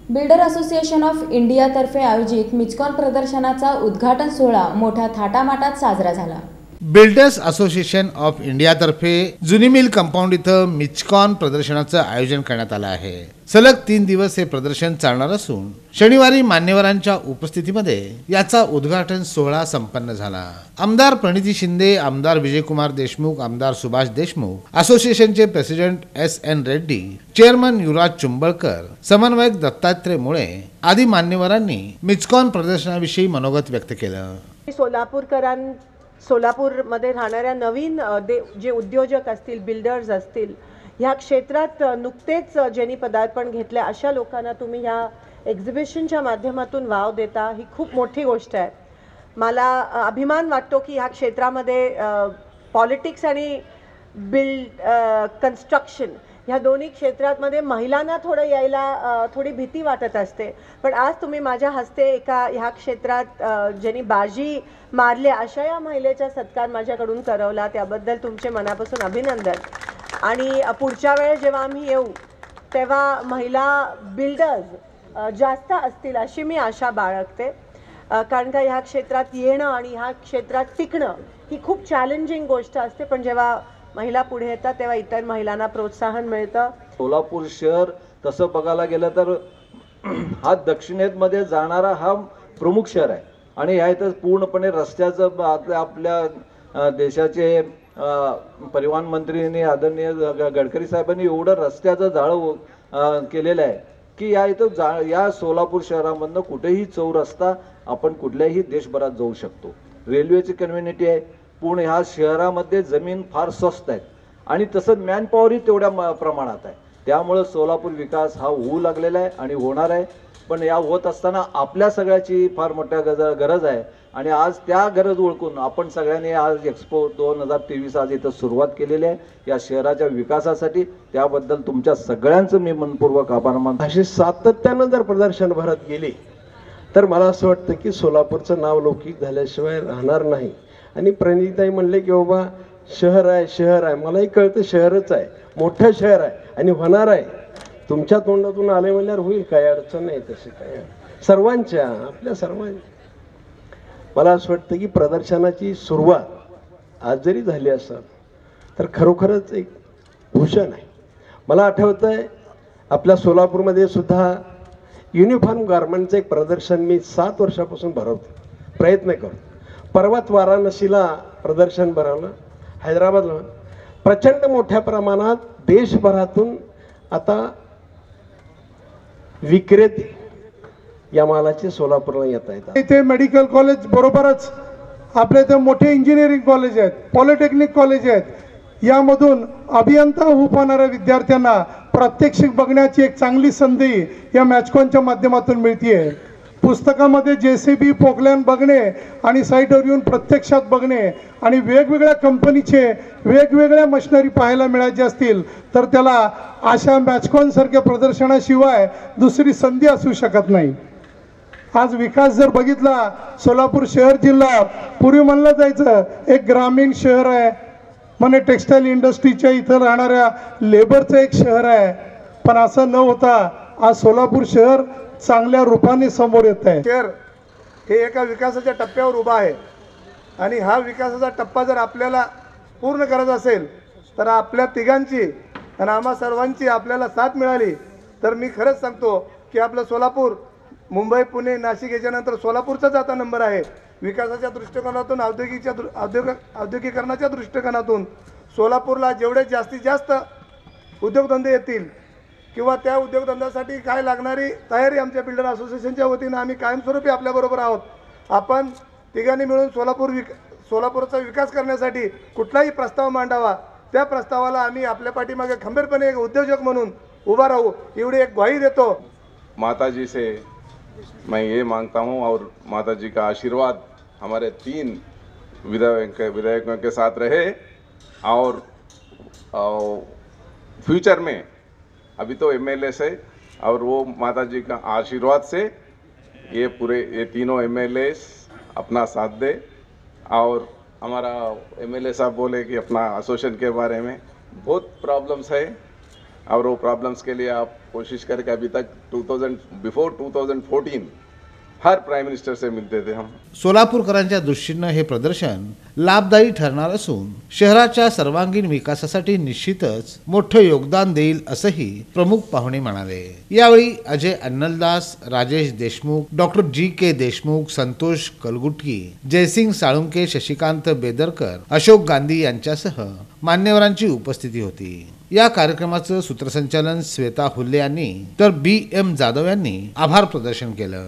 Builder association of इंडियातर्फे आयोजित मिचकॉन प्रदर्शनाचा उद्घाटन सोहळा मोठ्या थाटामाटात साजरा झाला। बिल्डर्स असोसिएशन ऑफ इंडियातर्फे जुनी मिल कंपाऊंड इथं मिचकॉन प्रदर्शनाचं आयोजन करण्यात आलं आहे। सलग 3 दिवस हे प्रदर्शन चालणार असून शनिवारी मान्यवरांच्या उपस्थितीमध्ये याचा उद्घाटन सोहळा संपन्न झाला। आमदार प्रणिती शिंदे, आमदार विजयकुमार देशमुख, आमदार सुभाष देशमुख, असोसिएशनचे प्रेसिडेंट S.N. रेड्डी, चेअरमन युवराज चुंबळकर, समन्वयक दत्तात्रय मुळे आदी मान्यवरांनी मिचकॉन प्रदर्शनाविषयी मनोगत व्यक्त केलं। सोलापूरमध्ये राहणाऱ्या नवीन जे उद्योजक असतील, बिल्डर्स असतील, ह्या क्षेत्रात नुकतेच ज्यांनी पदार्पण घेतले अशा लोकांना तुम्ही ह्या एक्झिबिशनच्या माध्यमातून वाव देता, ही खूप मोठी गोष्ट आहे। मला अभिमान वाटतो की ह्या क्षेत्रामध्ये पॉलिटिक्स आणि कन्स्ट्रक्शन ह्या दोन्ही क्षेत्रांमध्ये महिलांना थोडं यायला थोडी भीती वाटत असते, पण आज तुम्ही माझ्या हस्ते एका ह्या क्षेत्रात ज्यांनी बाजी मारले अशा या महिलेचा सत्कार माझ्याकडून करवला, त्याबद्दल तुमचे मनापासून अभिनंदन। आणि पुढच्या वेळेस जेव्हा आम्ही येऊ तेव्हा महिला बिल्डर्स जास्त असतील अशी मी आशा बाळगते, कारण का ह्या क्षेत्रात येणं आणि ह्या क्षेत्रात टिकणं ही खूप चॅलेंजिंग गोष्ट असते, पण जेव्हा महिला पुढे येतात तेव्हा इतर महिलांना प्रोत्साहन मिळतं। सोलापूर शहर तसं बघायला गेलं तर हा दक्षिणेमध्ये जाणारा हा प्रमुख शहर आहे आणि ह्या इथं पूर्णपणे रस्त्याचं आपल्या देशाचे परिवहन मंत्रीने आदरणीय गडकरी साहेबांनी एवढं रस्त्याचं जाळं केलेलं आहे की या इथं या सोलापूर शहरामधनं कुठेही चौरस्ता आपण कुठल्याही देशभरात जाऊ शकतो। रेल्वेची कन्व्हिनिटी आहे, पुणे ह्या शहरामध्ये जमीन फार स्वस्त आहेत आणि तसंच मॅनपॉवरही तेवढ्या प्रमाणात आहे, त्यामुळे सोलापूर विकास हा होऊ लागलेला आहे आणि होणार आहे। पण या होत असताना आपल्या सगळ्याची फार मोठ्या गरज आहे आणि आज त्या गरज ओळखून आपण सगळ्यांनी आज एक्सपो 2023 आज इथं सुरुवात केलेली आहे या शहराच्या विकासासाठी। त्याबद्दल तुमच्या सगळ्यांचं मी मनपूर्वक आभार मानतो। अशी सातत्यानं जर प्रदर्शन भरत गेली तर मला असं वाटतं की सोलापूरचं नाव लौकिक झाल्याशिवाय राहणार नाही। आणि प्रणिताई म्हणले की बाबा शहर आहे, मलाही कळतं शहरच आहे, मोठं शहर आहे आणि होणार आहे। तुमच्या तोंडातून आले म्हणल्यावर होईल, काय अडचण नाही तशी काय, सर्वांच्या आपल्या सर्वांच्या। मला असं वाटतं की प्रदर्शनाची सुरुवात आज जरी झाली असेल तर खरोखरच एक भूषण आहे। मला आठवतंय आपल्या सोलापूरमध्ये सुद्धा युनिफॉर्म गारमेंटचं एक प्रदर्शन मी 7 वर्षापासून भरवतो, प्रयत्न करतो। परवाच वाराणसीला प्रदर्शन भरवलं, हैदराबादला प्रचंड मोठ्या प्रमाणात देशभरातून आता विक्रेते या मालाचे सोलापूरला येत आहेत। इथे मेडिकल कॉलेज बरोबरच आपल्या इथे मोठे इंजिनिअरिंग कॉलेज आहेत, पॉलिटेक्निक कॉलेज आहेत, यामधून अभियंता होऊ पाहणाऱ्या विद्यार्थ्यांना प्रात्यक्षिक बघण्याची एक चांगली संधी या मॅचकॉनच्या माध्यमातून मिळते। पुस्तकामध्ये JCB पोकलॅन बघणे आणि साईटवर येऊन प्रत्यक्षात बघणे आणि वेगवेगळ्या कंपनीचे वेगवेगळ्या मशिनरी पाहायला मिळायचे असतील तर त्याला अशा मॅचकॉन सारख्या प्रदर्शनाशिवाय दुसरी संधी असू शकत नाही। आज विकास जर बघितला, सोलापूर शहर जिल्हा पूर्वी म्हणलं जायचं एक ग्रामीण शहर आहे, म्हणजे टेक्सटाईल इंडस्ट्रीच्या इथं राहणाऱ्या लेबरचं एक शहर आहे, पण असं न होता आज सोलापूर शहर चांगल्या रूपाने समोर येत आहे। शहर हे एका विकासाच्या टप्प्यावर उभा आहे आणि हा विकासाचा टप्पा जर आपल्याला पूर्ण करायचा असेल तर आपल्या तिघांची आणि आम्हा सर्वांची आपल्याला साथ मिळाली तर मी खरंच सांगतो की आपलं सोलापूर, मुंबई, पुणे, नाशिक याच्यानंतर सोलापूरचाच आता नंबर आहे। विकासाच्या दृष्टिकोनातून, औद्योगिकरणाच्या दृष्टिकोनातून सोलापूरला जेवढे जास्तीत जास्त उद्योगधंदे येतील किंवा त्या उद्योगधंद्यासाठी काय लागणारी तयारी आमच्या बिल्डर असोसिएशनच्या वतीनं आम्ही कायमस्वरूपी आपल्याबरोबर आहोत। आपण तिघांनी मिळून सोलापूरचा विकास करण्यासाठी कुठलाही प्रस्ताव मांडावा, त्या प्रस्तावाला आम्ही आपल्या पाठीमागे खंबीरपणे एक उद्योजक म्हणून उभा राहू एवढी एक ग्वाही देतो। माताजी से मैं ये मांगता हूँ और माताजी का आशीर्वाद हमारे 3 विधायकों के साथ रहे और फ्यूचर में अभी तो MLA है और वो माताजी का आशीर्वाद से ये तीनों MLA अपना साथ दे। और हमारा MLA साहब बोले कि अपना एसोसिएशन के बारे में बहुत प्रॉब्लम्स है और वो प्रॉब्लम्स के लिए आप कोशिश करके अभी तक बिफोर 2014 हर प्राइम मिनिस्टर से मिलते थे हम। सोलापूरकरांच्या दृष्टीनं हे प्रदर्शन लाभदायी ठरणार असून शहराच्या सर्वांगीण विकासासाठी निश्चितच मोठं योगदान देईल असंही प्रमुख पाहुणे म्हणाले। यावेळी अजय अन्नलदास, राजेश देशमुख, डॉक्टर जी.के. देशमुख, संतोष कलगुटकी, जयसिंग साळुंके, शशिकांत बेदरकर, अशोक गांधी यांच्यासह मान्यवरांची उपस्थिती होती। या कार्यक्रमाचं सूत्रसंचालन श्वेता हुल्ले यांनी तर B.M. जाधव यांनी आभार प्रदर्शन केलं।